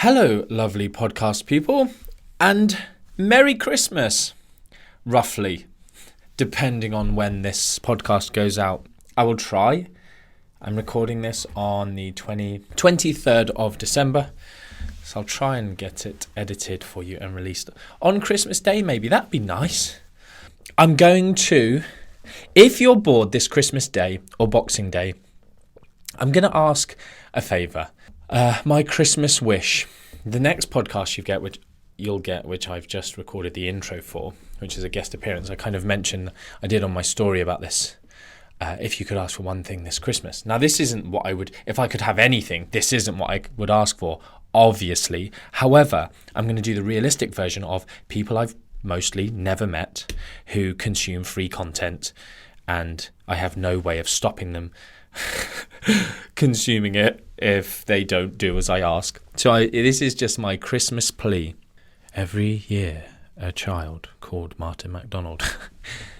Hello, lovely podcast people, and Merry Christmas, roughly, depending on when this podcast goes out. I will try. I'm recording this on the 23rd of December, so I'll try and get it edited for you and released on Christmas Day, maybe. That'd be nice. I'm going to, if you're bored this Christmas Day or Boxing Day, I'm going to ask a favour. My Christmas wish, the next podcast you'll get, which I've just recorded the intro for, which is a guest appearance. I kind of mentioned, I did on my story about this, if you could ask for one thing this Christmas. Now, this isn't what I would, if I could have anything, this isn't what I would ask for, obviously. However, I'm going to do the realistic version of people I've mostly never met who consume free content, and I have no way of stopping them consuming it if they don't do as I ask. So this is just my Christmas plea. Every year, a child called Martin MacDonald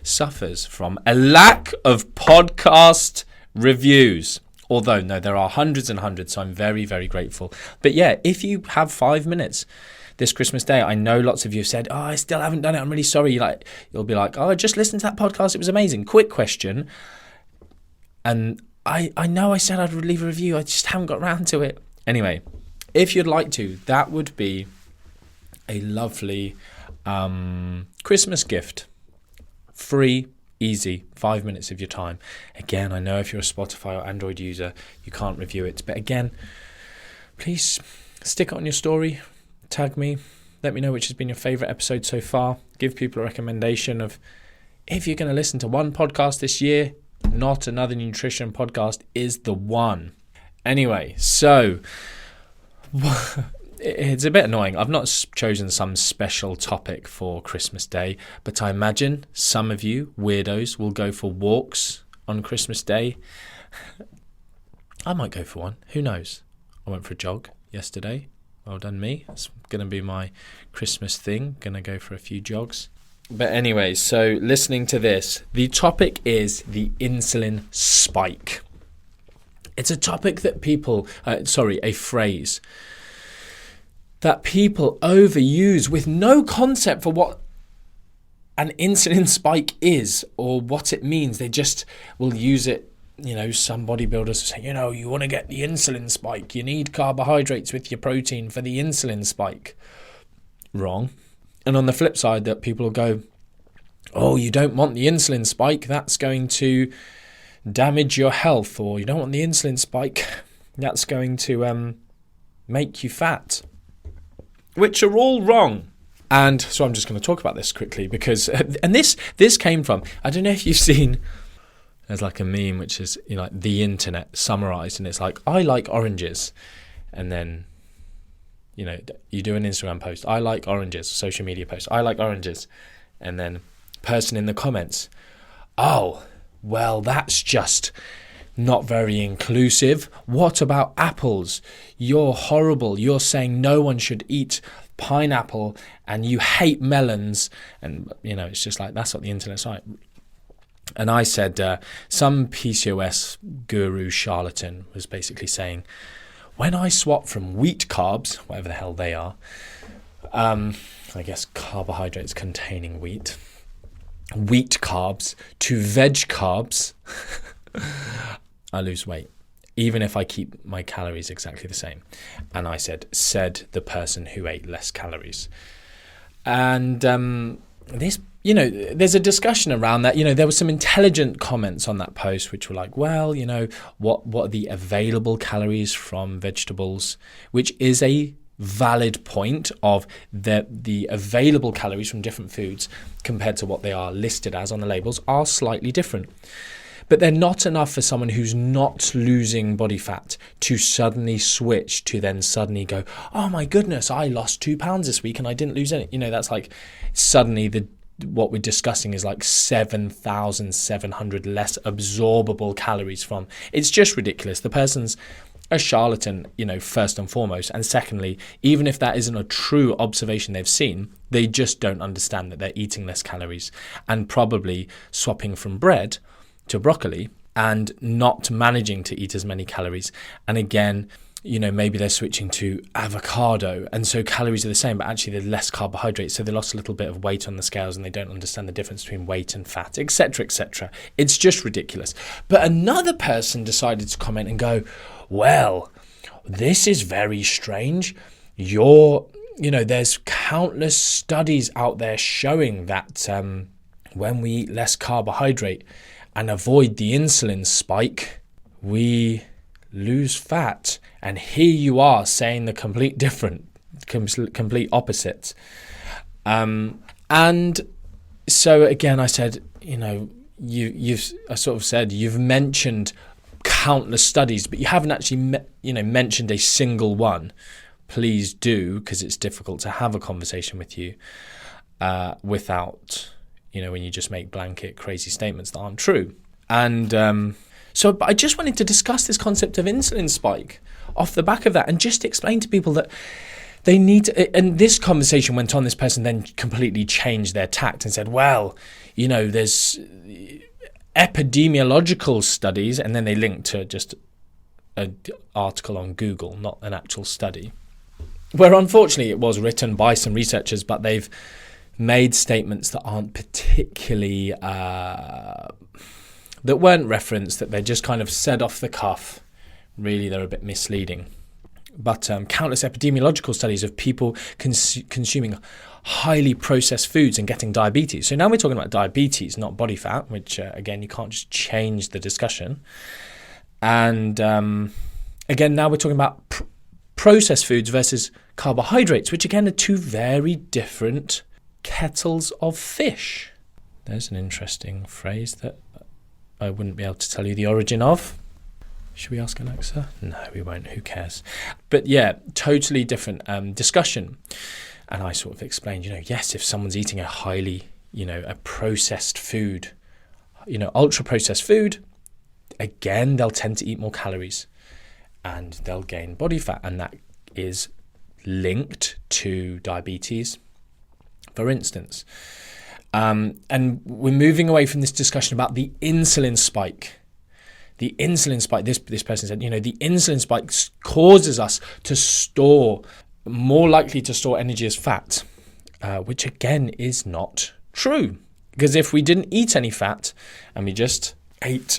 suffers from a lack of podcast reviews. Although, no, there are hundreds and hundreds, so I'm very, very grateful. But yeah, if you have 5 minutes this Christmas Day, I know lots of you have said, I still haven't done it, I'm really sorry. You'll be like, just listen to that podcast, it was amazing. Quick question. And I know I said I'd leave a review, I just haven't got around to it. Anyway, if you'd like to, that would be a lovely Christmas gift. Free, easy, 5 minutes of your time. Again, I know if you're a Spotify or Android user, you can't review it. But again, please stick it on your story, tag me, let me know which has been your favourite episode so far. Give people a recommendation of, if you're going to listen to one podcast this year, Not Another Nutrition Podcast is the one. Anyway, so it's a bit annoying. I've not chosen some special topic for Christmas Day, but I imagine some of you weirdos will go for walks on Christmas Day. I might go for one. Who knows? I went for a jog yesterday. Well done me. It's going to be my Christmas thing. Going to go for a few jogs. But anyway, so listening to this, the topic is the insulin spike. It's a topic that a phrase that people overuse with no concept for what an insulin spike is or what it means. They just will use it. Some bodybuilders say, you want to get the insulin spike. You need carbohydrates with your protein for the insulin spike. Wrong. And on the flip side, that people will go, you don't want the insulin spike, that's going to damage your health, or you don't want the insulin spike, that's going to make you fat, which are all wrong. And so I'm just going to talk about this quickly because, and this came from, I don't know if you've seen, there's like a meme which is like the internet summarized, and it's like, I like oranges, and then you do an Instagram post, I like oranges, social media post, I like oranges. And then person in the comments, well, that's just not very inclusive. What about apples? You're horrible. You're saying no one should eat pineapple and you hate melons. And, it's just like, that's what the internet's like. And I said, some PCOS guru charlatan was basically saying, when I swap from wheat carbs, whatever the hell they are, I guess carbohydrates containing wheat carbs to veg carbs, I lose weight, even if I keep my calories exactly the same. And I said the person who ate less calories. And this, there's a discussion around that. There were some intelligent comments on that post which were like, well, what are the available calories from vegetables, which is a valid point of the available calories from different foods compared to what they are listed as on the labels are slightly different. But they're not enough for someone who's not losing body fat to suddenly switch to then suddenly go, oh my goodness, I lost 2 pounds this week and I didn't lose any. That's like suddenly what we're discussing is like 7,700 less absorbable calories from. It's just ridiculous. The person's a charlatan, first and foremost. And secondly, even if that isn't a true observation they've seen, they just don't understand that they're eating less calories and probably swapping from bread to broccoli and not managing to eat as many calories. And again, maybe they're switching to avocado, and so calories are the same, but actually there's less carbohydrates, so they lost a little bit of weight on the scales and they don't understand the difference between weight and fat, etc., etc. It's just ridiculous. But another person decided to comment and go, well, this is very strange. There's countless studies out there showing that when we eat less carbohydrate and avoid the insulin spike, we lose fat. And here you are saying the complete opposite. And so again, I said, you've mentioned countless studies, but you haven't actually, mentioned a single one. Please do, because it's difficult to have a conversation with you without, when you just make blanket crazy statements that aren't true. And but I just wanted to discuss this concept of insulin spike off the back of that and just explain to people that they need to, and this conversation went on, this person then completely changed their tact and said, well, there's epidemiological studies, and then they linked to just an article on Google, not an actual study, where unfortunately it was written by some researchers, but they've made statements that aren't particularly, that weren't referenced, that they just kind of said off the cuff. Really, they're a bit misleading. But countless epidemiological studies of people consuming highly processed foods and getting diabetes. So now we're talking about diabetes, not body fat, which, again, you can't just change the discussion. And again, now we're talking about processed foods versus carbohydrates, which, again, are two very different kettles of fish. There's an interesting phrase that I wouldn't be able to tell you the origin of. Should we ask Alexa? No, we won't. Who cares? But yeah, totally different discussion. And I sort of explained, yes, if someone's eating a highly, a processed food, ultra processed food, again, they'll tend to eat more calories and they'll gain body fat. And that is linked to diabetes, for instance. And we're moving away from this discussion about the insulin spike. The insulin spike, this person said, the insulin spike causes us to more likely to store energy as fat, which again is not true. Because if we didn't eat any fat and we just ate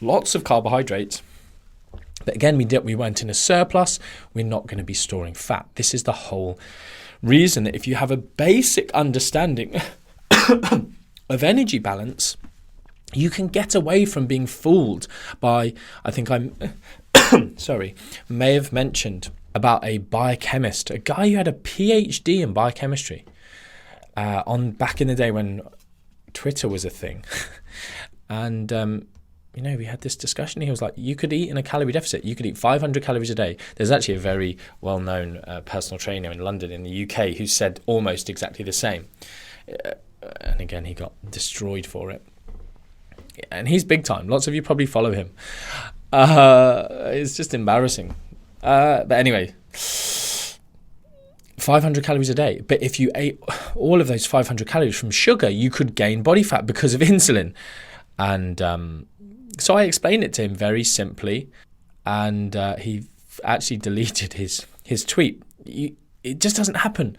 lots of carbohydrates, but again, we weren't in a surplus, we're not going to be storing fat. This is the whole reason that if you have a basic understanding of energy balance, you can get away from being fooled by, I think may have mentioned about a biochemist, a guy who had a PhD in biochemistry back in the day when Twitter was a thing. And, we had this discussion. He was like, you could eat in a calorie deficit. You could eat 500 calories a day. There's actually a very well-known personal trainer in London in the UK who said almost exactly the same. And again, he got destroyed for it. And he's big time. Lots of you probably follow him. It's just embarrassing. But anyway, 500 calories a day. But if you ate all of those 500 calories from sugar, you could gain body fat because of insulin. And so I explained it to him very simply. And he actually deleted his tweet. It just doesn't happen.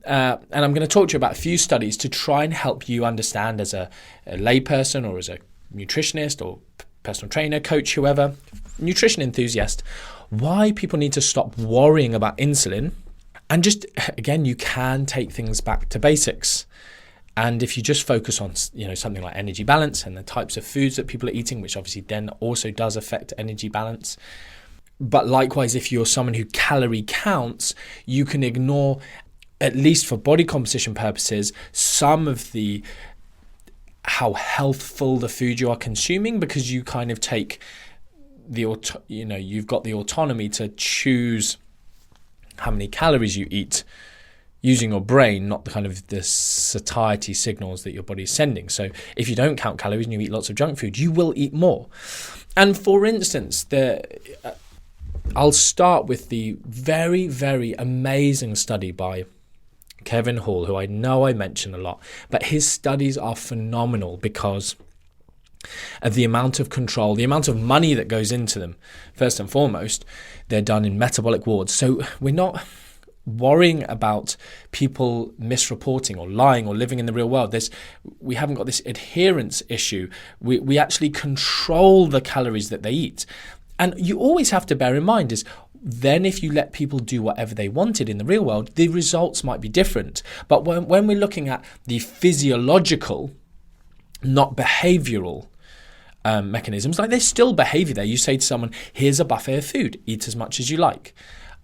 And I'm going to talk to you about a few studies to try and help you understand as a layperson or as a nutritionist or personal trainer, coach, whoever, nutrition enthusiast, why people need to stop worrying about insulin. And just, again, you can take things back to basics. And if you just focus on, something like energy balance and the types of foods that people are eating, which obviously then also does affect energy balance. But likewise, if you're someone who calorie counts, you can ignore, at least for body composition purposes, some of how healthful the food you are consuming, because you kind of take you've got the autonomy to choose how many calories you eat using your brain, not the satiety signals that your body is sending. So if you don't count calories and you eat lots of junk food, you will eat more. And for instance, I'll start with the very, very amazing study by Kevin Hall, who I know I mention a lot, but his studies are phenomenal because the amount of control, the amount of money that goes into them. First and foremost, they're done in metabolic wards. So we're not worrying about people misreporting or lying or living in the real world. We haven't got this adherence issue. We actually control the calories that they eat. And you always have to bear in mind is then if you let people do whatever they wanted in the real world, the results might be different. But when we're looking at the physiological, not behavioral mechanisms, like there's still behavior there. You say to someone, here's a buffet of food, eat as much as you like.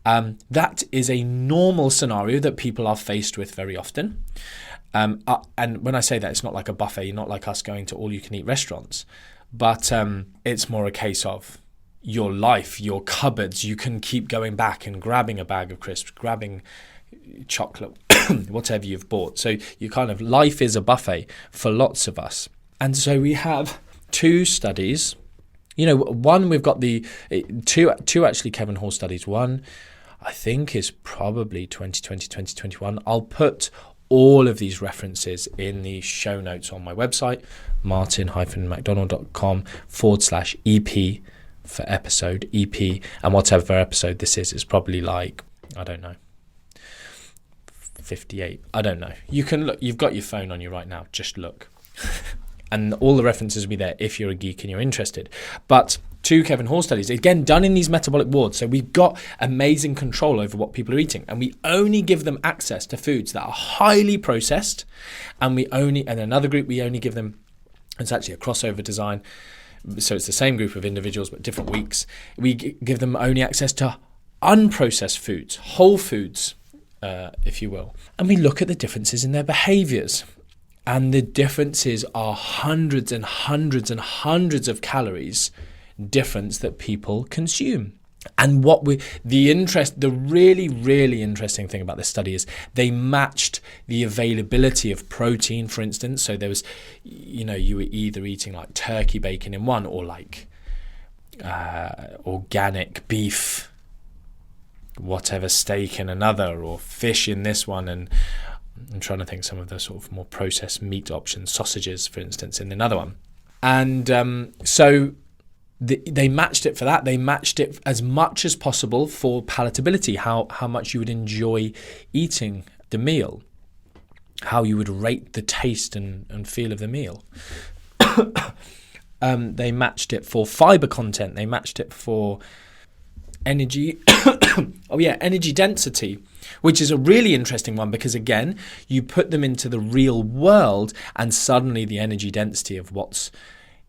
That is a normal scenario that people are faced with very often. And when I say that, it's not like a buffet, not like us going to all-you-can-eat restaurants, but it's more a case of your life, your cupboards. You can keep going back and grabbing a bag of crisps, grabbing chocolate, whatever you've bought. So you kind of, life is a buffet for lots of us. And so we have two studies. One, we've got the two actually Kevin Hall studies. One, I think, is probably 2020, 2021. I'll put all of these references in the show notes on my website, martin-mcdonald.com/EP for episode, EP. And whatever episode this is probably like, I don't know, 58. I don't know. You can look. You've got your phone on you right now. Just look. And all the references will be there if you're a geek and you're interested. But two Kevin Hall studies, again, done in these metabolic wards. So we've got amazing control over what people are eating. And we only give them access to foods that are highly processed. And another group, we only give them, it's actually a crossover design. So it's the same group of individuals, but different weeks. We give them only access to unprocessed foods, whole foods, if you will. And we look at the differences in their behaviors. And the differences are hundreds and hundreds and hundreds of calories difference that people consume. And the really, really interesting thing about this study is they matched the availability of protein, for instance. So there was, you were either eating like turkey bacon in one or like organic beef, whatever, steak in another, or fish in this one. And I'm trying to think some of the sort of more processed meat options, sausages, for instance, in another one. And so they matched it for that. They matched it as much as possible for palatability, how much you would enjoy eating the meal, how you would rate the taste and feel of the meal. They matched it for fiber content. They matched it for energy. Energy density, which is a really interesting one because, again, you put them into the real world and suddenly the energy density of what's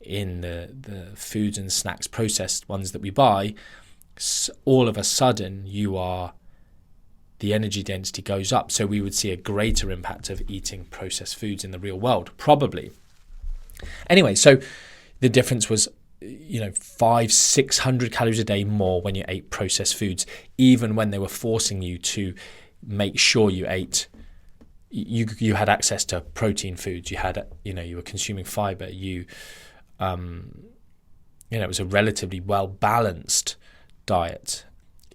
in the foods and snacks, processed ones that we buy, all of a sudden the energy density goes up. So we would see a greater impact of eating processed foods in the real world, probably. Anyway, so the difference was 500-600 calories a day more when you ate processed foods, even when they were forcing you to make sure you ate, you had access to protein foods, you had, you were consuming fiber, it was a relatively well-balanced diet,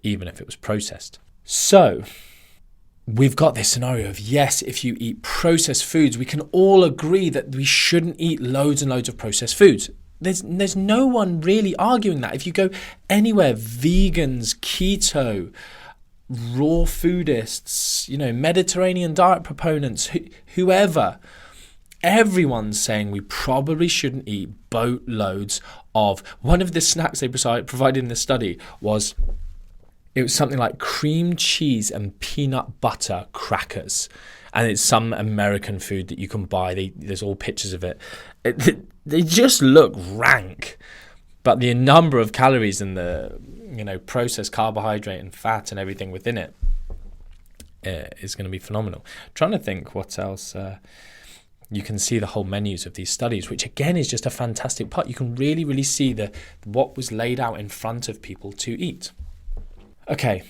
even if it was processed. So we've got this scenario of, yes, if you eat processed foods, we can all agree that we shouldn't eat loads and loads of processed foods. There's no one really arguing that. If you go anywhere, vegans, keto, raw foodists, Mediterranean diet proponents, whoever, everyone's saying we probably shouldn't eat boatloads of. One of the snacks they provided in the study was something like cream cheese and peanut butter crackers. And it's some American food that you can buy. There's all pictures of it. They just look rank, but the number of calories and the processed carbohydrate and fat and everything within it is going to be phenomenal. I'm trying to think what else. You can see the whole menus of these studies, which again is just a fantastic part. You can really, really see what was laid out in front of people to eat. Okay,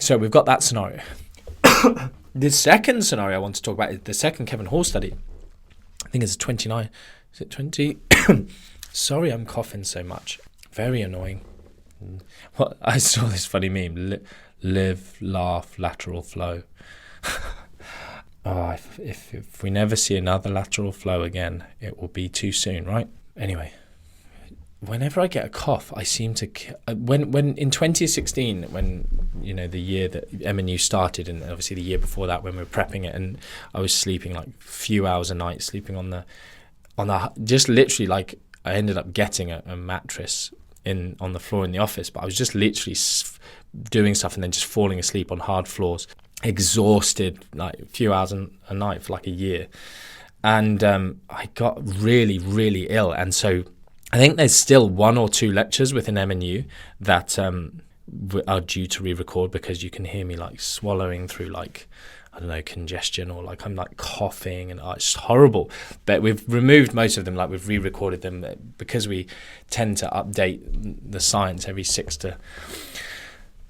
so we've got that scenario. The second scenario I want to talk about is the second Kevin Hall study. I think it's 29. Is it 20? Sorry, I'm coughing so much. Very annoying. What I saw this funny meme. Live, laugh, lateral flow. If we never see another lateral flow again, it will be too soon, right? Anyway, whenever I get a cough, I seem to when in 2016, when the year that MNU started, and obviously the year before that when we were prepping it, and I was sleeping like a few hours a night, sleeping on the just literally, like, I ended up getting a mattress on the floor in the office, but I was just literally doing stuff and then just falling asleep on hard floors, exhausted, like a few hours a night for like a year. And I got really, really ill. And so I think there's still 1 or 2 lectures within MNU that are due to re-record, because you can hear me like swallowing through, like, I don't know, congestion, or like I'm like coughing, and it's horrible. But we've removed most of them, like we've re-recorded them, because we tend to update the science every 6 to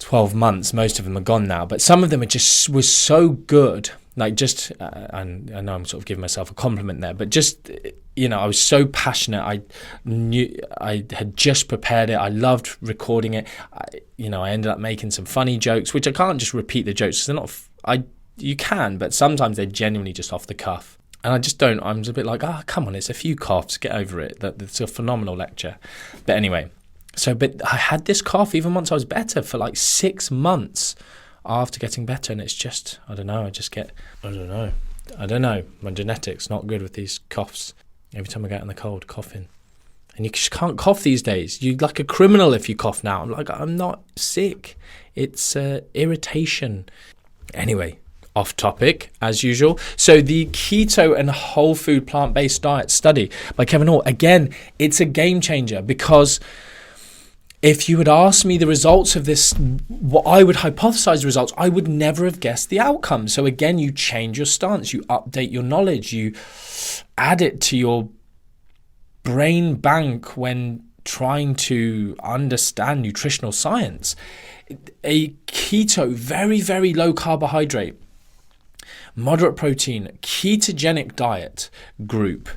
12 months. Most of them are gone now, but some of them was so good. Like, just, and I know I'm sort of giving myself a compliment there, but just, I was so passionate. I knew I had just prepared it. I loved recording it. I ended up making some funny jokes, which I can't just repeat the jokes, because they're not, you can, but sometimes they're genuinely just off the cuff. And I just don't, I'm just a bit like, come on, it's a few coughs, get over it. It's a phenomenal lecture. But anyway, but I had this cough even once I was better for like 6 months after getting better, and it's just, I don't know, my genetics not good with these coughs. Every time I get in the cold, coughing. And you just can't cough these days. You're like a criminal if you cough now. I'm like, I'm not sick. It's irritation. Anyway, off topic as usual. So the keto and whole food plant-based diet study by Kevin Hall, again, it's a game changer, because if you had asked me the results of this, what I would hypothesize the results, I would never have guessed the outcome. So again, you change your stance, you update your knowledge, you add it to your brain bank when trying to understand nutritional science. A keto, very, very low carbohydrate, moderate protein, ketogenic diet group,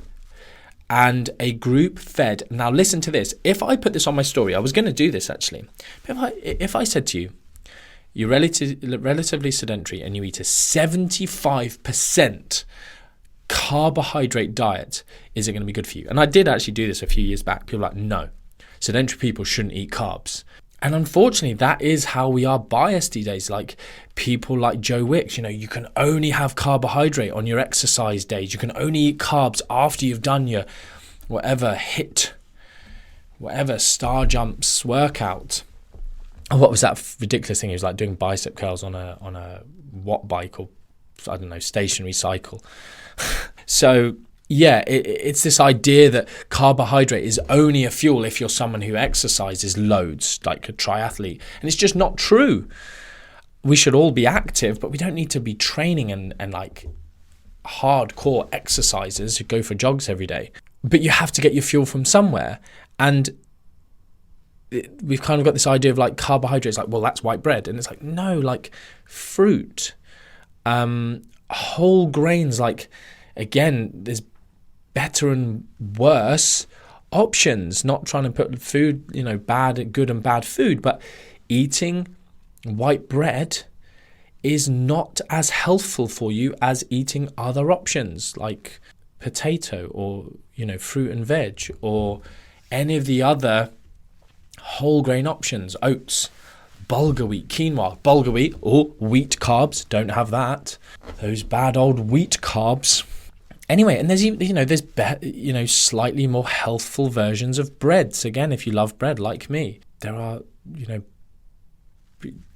and a group fed. Now listen to this. If I put this on my story, I was going to do this actually. If I said to you, you're relatively sedentary and you eat a 75% carbohydrate diet, is it going to be good for you? And I did actually do this a few years back. People were like, no, sedentary people shouldn't eat carbs. And unfortunately, that is how we are biased these days. Like people like Joe Wicks, you can only have carbohydrate on your exercise days. You can only eat carbs after you've done your whatever star jumps workout. Oh, what was that ridiculous thing? He was like doing bicep curls on a watt bike, or I don't know, stationary cycle. So yeah, it's this idea that carbohydrate is only a fuel if you're someone who exercises loads, like a triathlete. And it's just not true. We should all be active, but we don't need to be training and like hardcore exercises to go for jogs every day. But you have to get your fuel from somewhere. And we've kind of got this idea of like carbohydrates, like, well, that's white bread. And it's like, no, like fruit, whole grains, like, again, there's better and worse options, not trying to put food, good and bad food, but eating white bread is not as healthful for you as eating other options like potato or, fruit and veg, or any of the other whole grain options, oats, bulgur wheat, quinoa, bulgur wheat, or wheat carbs, don't have that. Those bad old wheat carbs. Anyway, and there's slightly more healthful versions of breads. Again, if you love bread like me, there are,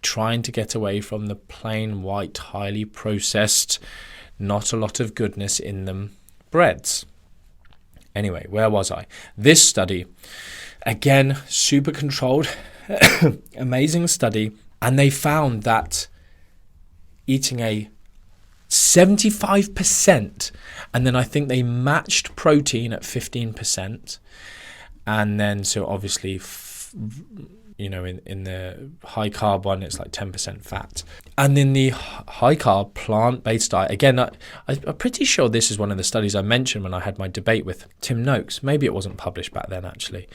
trying to get away from the plain white, highly processed, not a lot of goodness in them breads. Anyway, where was I? This study, again, super controlled, amazing study, and they found that eating a 75%, and then I think they matched protein at 15%, and then so obviously in the high carb one it's like 10% fat, and in the high carb plant-based diet, again I'm pretty sure this is one of the studies I mentioned when I had my debate with Tim Noakes. Maybe it wasn't published back then actually.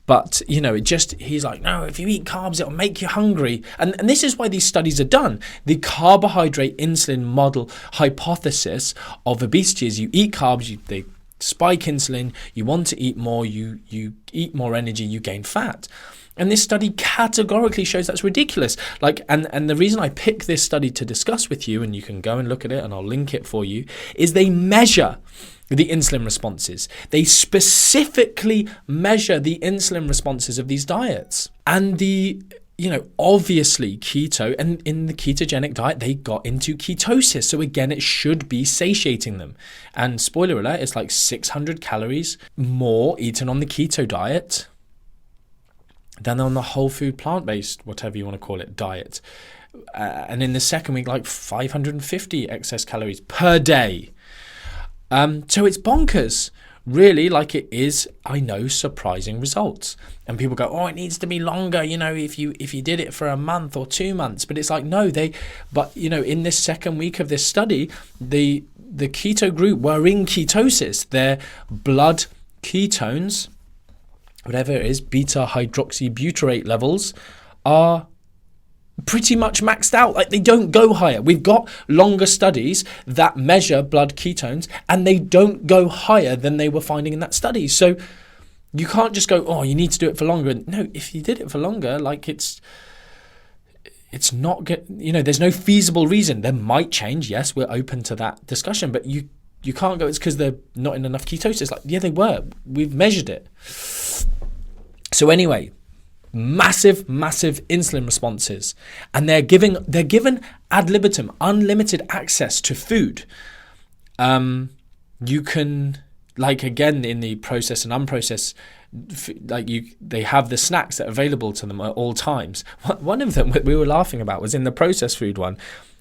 But, he's like, no, if you eat carbs, it'll make you hungry. And this is why these studies are done. The carbohydrate insulin model hypothesis of obesity is you eat carbs, they spike insulin, you want to eat more, you eat more energy, you gain fat. And this study categorically shows that's ridiculous. And the reason I pick this study to discuss with you, and you can go and look at it and I'll link it for you, is they measure the insulin responses. They specifically measure the insulin responses of these diets. And obviously keto, and in the ketogenic diet, they got into ketosis. So again, it should be satiating them. And spoiler alert, it's like 600 calories more eaten on the keto diet than on the whole food plant-based, whatever you want to call it, diet. And in the second week, like 550 excess calories per day. So it's bonkers. Really, it is, I know, surprising results. And people go, it needs to be longer, if you did it for a month or 2 months. But it's like, no, in this second week of this study, the keto group were in ketosis. Their blood ketones, whatever it is, beta hydroxybutyrate levels are pretty much maxed out. They don't go higher. We've got longer studies that measure blood ketones and they don't go higher than they were finding in that study. So you can't just go, you need to do it for longer. No, if you did it for longer, it's not good. There's no feasible reason. There might change. Yes, we're open to that discussion, but you can't go, it's because they're not in enough ketosis. Yeah, they were. We've measured it. So anyway, massive insulin responses, and they're given ad libitum, unlimited access to food. You can, again, in the processed and unprocessed, they have the snacks that are available to them at all times. One of them we were laughing about was in the processed food one,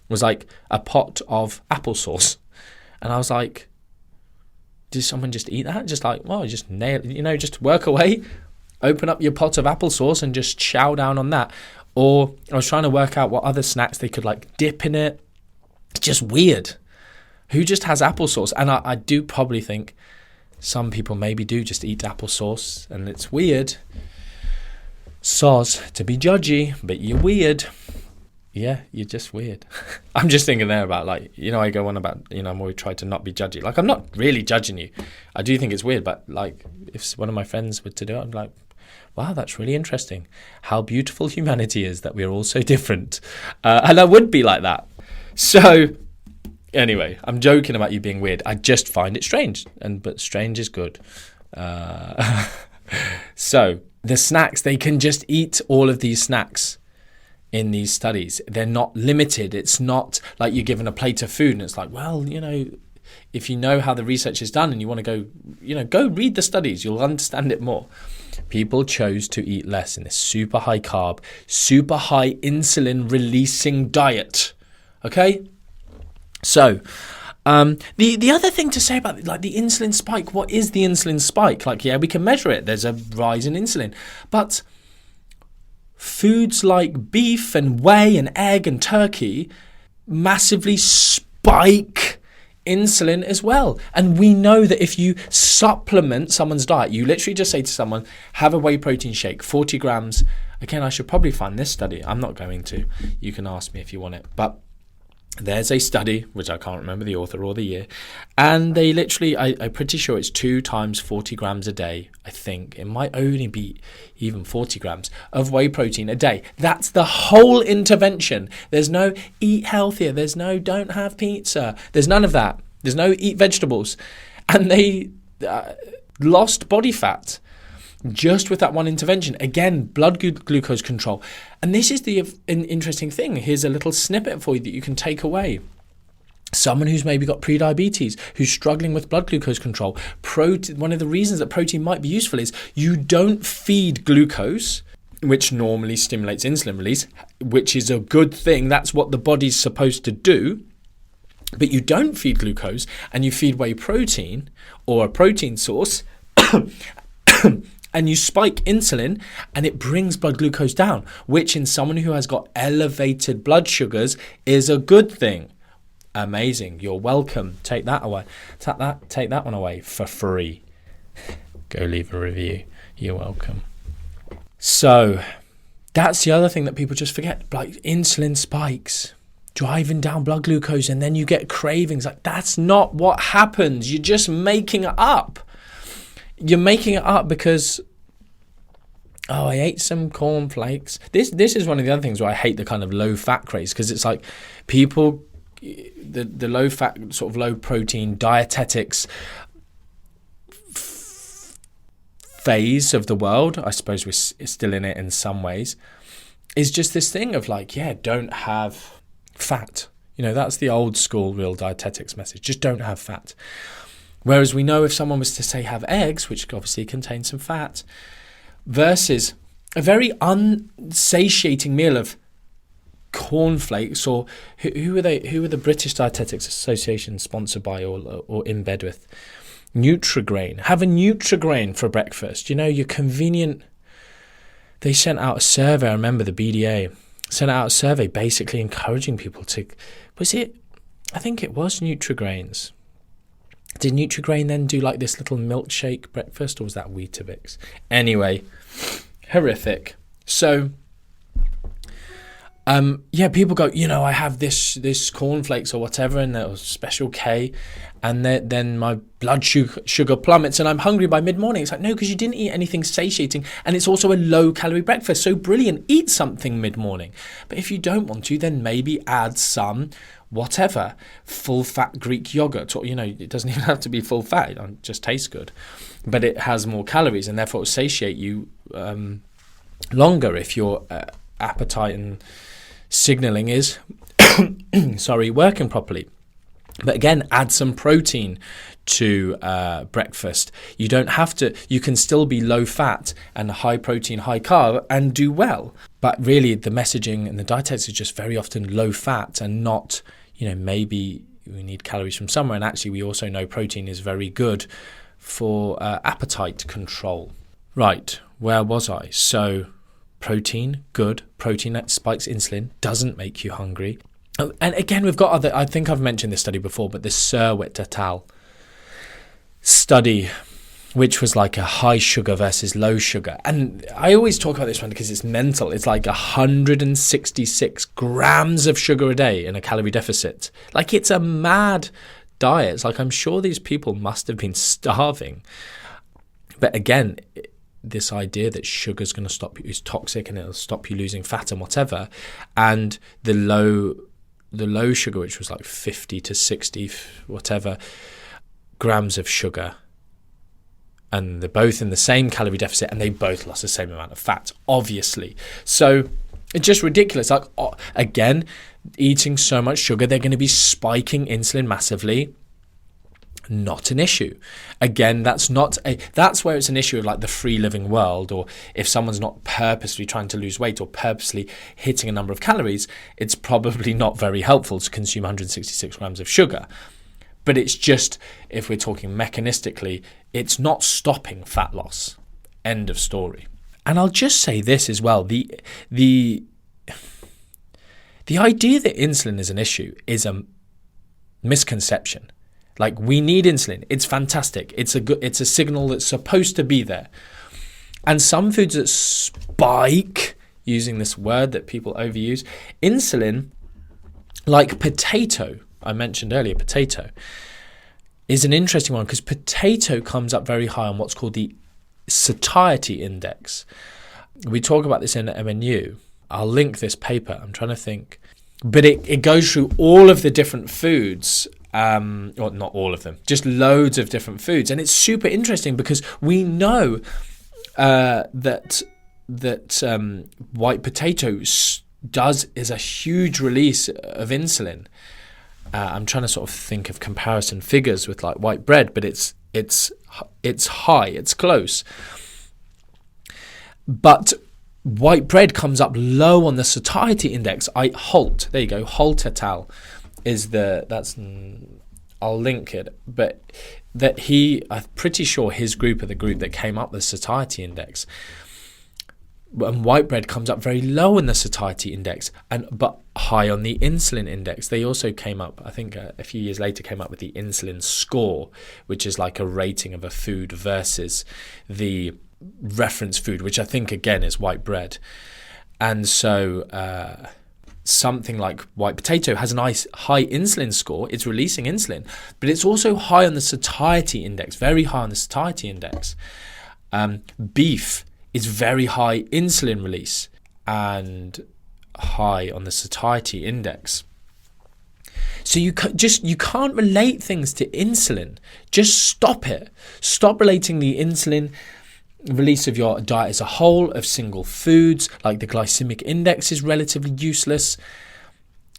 was a pot of applesauce, and I was like, did someone just eat that? Just just nail, just work away. Open up your pot of applesauce and just chow down on that. Or I was trying to work out what other snacks they could dip in it. It's just weird. Who just has applesauce? And I do probably think some people maybe do just eat applesauce, and it's weird. Soz to be judgy, but you're weird. Yeah, you're just weird. I'm just thinking there about I go on about, I'm always trying to not be judgy. I'm not really judging you. I do think it's weird, but if one of my friends were to do it, I'm like, wow, that's really interesting. How beautiful humanity is that we're all so different. And I would be like that. So anyway, I'm joking about you being weird. I just find it strange. But strange is good. So the snacks, they can just eat all of these snacks in these studies. They're not limited. It's not like you're given a plate of food and it's if you know how the research is done and you want to go read the studies, you'll understand it more. People chose to eat less in this super high carb, super high insulin releasing diet. Okay? So, the other thing to say about the insulin spike, what is the insulin spike? We can measure it. There's a rise in insulin. But foods like beef and whey and egg and turkey massively spike insulin as well. And we know that if you supplement someone's diet, you literally just say to someone, have a whey protein shake, 40 grams. Again, I should probably find this study. I'm not going to. You can ask me if you want it. But there's a study, which I can't remember the author or the year, and they literally, I'm pretty sure it's 2 times 40 grams a day. I think it might only be even 40 grams of whey protein a day. That's the whole intervention. There's no eat healthier. There's no don't have pizza. There's none of that. There's no eat vegetables. And they lost body fat just with that one intervention. Again, blood glucose control. And this is the interesting thing. Here's a little snippet for you that you can take away. Someone who's maybe got prediabetes, who's struggling with blood glucose control. One of the reasons that protein might be useful is you don't feed glucose, which normally stimulates insulin release, which is a good thing. That's what the body's supposed to do. But you don't feed glucose, and you feed whey protein or a protein source, and you spike insulin, and it brings blood glucose down, which in someone who has got elevated blood sugars is a good thing. Amazing. You're welcome. Take that away. Take that one away for free. Go leave a review. You're welcome. So that's the other thing that people just forget. Insulin spikes. driving down blood glucose and then you get cravings. Like, that's not what happens. You're just making it up. You're making it up because, I ate some cornflakes. This is one of the other things where I hate the kind of low fat craze, because it's like people, the low fat, sort of low protein dietetics phase of the world, I suppose we're still in it in some ways, is just this thing of like, don't have fat. That's the old school real dietetics message. Just don't have fat. Whereas we know if someone was to say have eggs, which obviously contain some fat, versus a very unsatiating meal of cornflakes, or who are the British Dietetics Association sponsored by or in bed with? Nutrigrain. Have a Nutrigrain for breakfast. Your convenient. They sent out a survey. I remember the BDA sent out a survey basically encouraging people to. I think it was Nutrigrains. Did Nutrigrain then do like this little milkshake breakfast, or was that Weetabix? Anyway, horrific. So, people go, I have this cornflakes or whatever, and a special K, and then my blood sugar plummets, and I'm hungry by mid-morning. It's like, no, because you didn't eat anything satiating, and it's also a low-calorie breakfast. So brilliant, eat something mid-morning. But if you don't want to, then maybe add some whatever, full-fat Greek yogurt, or, it doesn't even have to be full-fat, it just tastes good. But it has more calories, and therefore it will satiate you longer if your appetite and signaling is working properly. But again, add some protein to breakfast. You don't have to. You can still be low fat and high protein, high carb and do well. But really, the messaging and the dietetics is just very often low fat and not, maybe we need calories from somewhere. And actually, we also know protein is very good for appetite control. Right, where was I? So protein, good. Protein that spikes insulin, doesn't make you hungry. And again, we've got other, I think I've mentioned this study before, but the Serwit et al. Study, which was like a high sugar versus low sugar. And I always talk about this one because it's mental. It's like 166 grams of sugar a day in a calorie deficit. Like, it's a mad diet. It's like, I'm sure these people must have been starving. But again, this idea that sugar's going to stop you is toxic and it'll stop you losing fat and whatever. And the low sugar, which was like 50 to 60 whatever grams of sugar, and they're both in the same calorie deficit, and they both lost the same amount of fat, obviously. So it's just ridiculous. Like, again, eating so much sugar, they're going to be spiking insulin massively. Not an issue. Again, that's where it's an issue of like the free living world, or if someone's not purposely trying to lose weight or purposely hitting a number of calories, it's probably not very helpful to consume 166 grams of sugar. But it's just, if we're talking mechanistically, it's not stopping fat loss. End of story. And I'll just say this as well. The idea that insulin is an issue is a misconception. Like, we need insulin. It's fantastic. It's a signal that's supposed to be there. And some foods that spike, using this word that people overuse, insulin, like potato, I mentioned earlier, potato, is an interesting one because potato comes up very high on what's called the satiety index. We talk about this in MNU. I'll link this paper. I'm trying to think. But it goes through all of the different foods, or not all of them, just loads of different foods. And it's super interesting because we know that white potato is a huge release of insulin. I'm trying to sort of think of comparison figures with like white bread, but it's high, it's close. But white bread comes up low on the satiety index. Holt, there you go, Holt et al. I'll link it, but I'm pretty sure his group are the group that came up with the satiety index. And white bread comes up very low in the satiety index, but high on the insulin index. They also came up, I think a few years later, came up with the insulin score, which is like a rating of a food versus the reference food, which I think again is white bread. And so something like white potato has a nice high insulin score. It's releasing insulin, but it's also high on the satiety index, very high on the satiety index. Beef is very high insulin release and high on the satiety index. So you can't relate things to insulin. Just stop it. Stop relating the insulin release of your diet as a whole, of single foods, like the glycemic index is relatively useless,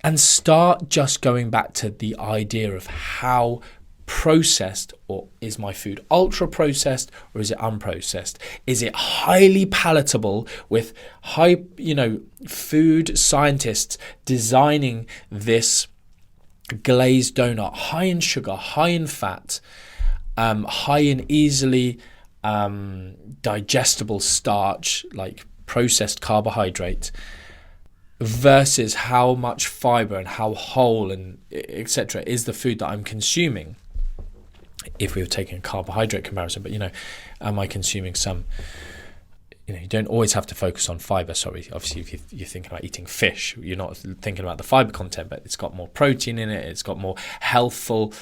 and start just going back to the idea of how processed or is my food ultra processed or is it unprocessed? Is it highly palatable with high, food scientists designing this glazed donut, high in sugar, high in fat, high in easily digestible starch, like processed carbohydrate, versus how much fiber and how whole and etc. is the food that I'm consuming? If we were taking a carbohydrate comparison, but am I consuming some? You don't always have to focus on fiber. Sorry, obviously, if you're thinking about eating fish, you're not thinking about the fiber content, but it's got more protein in it. It's got more healthful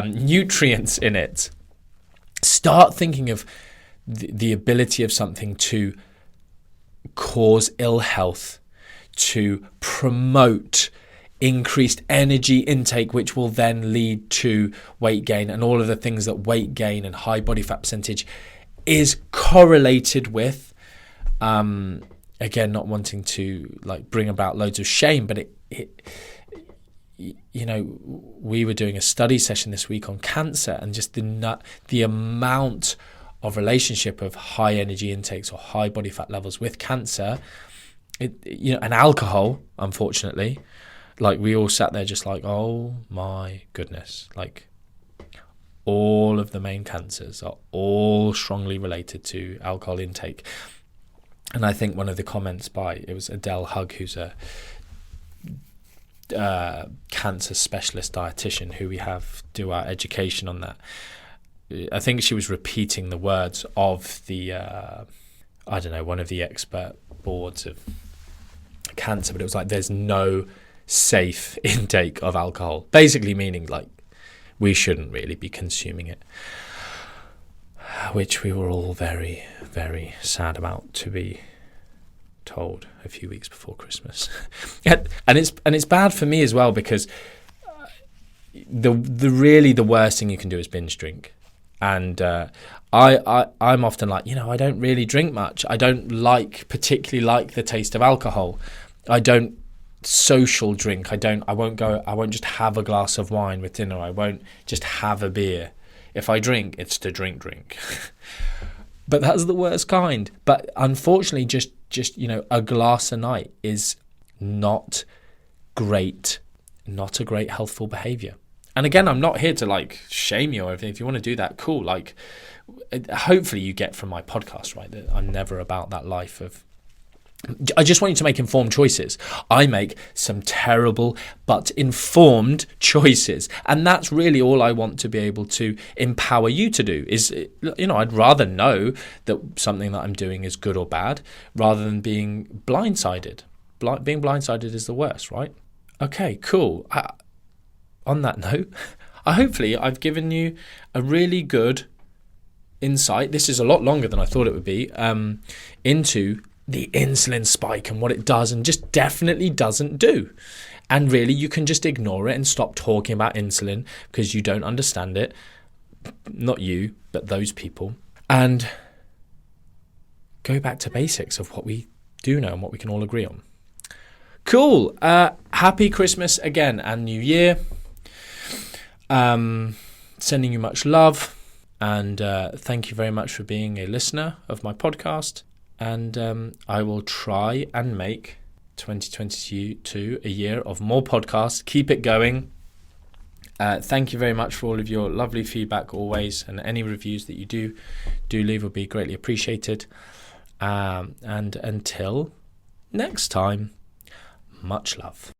nutrients in it. Start thinking of the ability of something to cause ill health, to promote increased energy intake, which will then lead to weight gain, and all of the things that weight gain and high body fat percentage is correlated with. Again, not wanting to bring about loads of shame, but we were doing a study session this week on cancer, and just the amount of relationship of high energy intakes or high body fat levels with cancer, and alcohol, unfortunately. We all sat there just oh my goodness, all of the main cancers are all strongly related to alcohol intake. And I think one of the comments it was Adele Hugg, who's a cancer specialist dietitian who we have do our education on that. I think she was repeating the words of the, one of the expert boards of cancer, but it was there's no safe intake of alcohol, basically meaning we shouldn't really be consuming it, which we were all very, very sad about to be told a few weeks before Christmas. and it's bad for me as well, because the worst thing you can do is binge drink. And I'm often I don't really drink much. I don't particularly like the taste of alcohol. I don't social drink. I won't just have a glass of wine with dinner. I won't just have a beer. If I drink, it's to drink. But that's the worst kind. But unfortunately, just a glass a night is not great, not a great healthful behavior. And again, I'm not here to shame you or anything. If you want to do that, cool. Hopefully you get from my podcast, right, that I'm never about that life of, I just want you to make informed choices. I make some terrible but informed choices. And that's really all I want to be able to empower you to do is, I'd rather know that something that I'm doing is good or bad rather than being blindsided. Being blindsided is the worst, right? Okay, cool. On that note, hopefully I've given you a really good insight. This is a lot longer than I thought it would be, into the insulin spike and what it does and just definitely doesn't do. And really, you can just ignore it and stop talking about insulin because you don't understand it. Not you, but those people. And go back to basics of what we do know and what we can all agree on. Cool. Happy Christmas again and New Year. Sending you much love. And thank you very much for being a listener of my podcast. And I will try and make 2022 a year of more podcasts. Keep it going. Thank you very much for all of your lovely feedback always, and any reviews that you do leave will be greatly appreciated. And until next time, much love.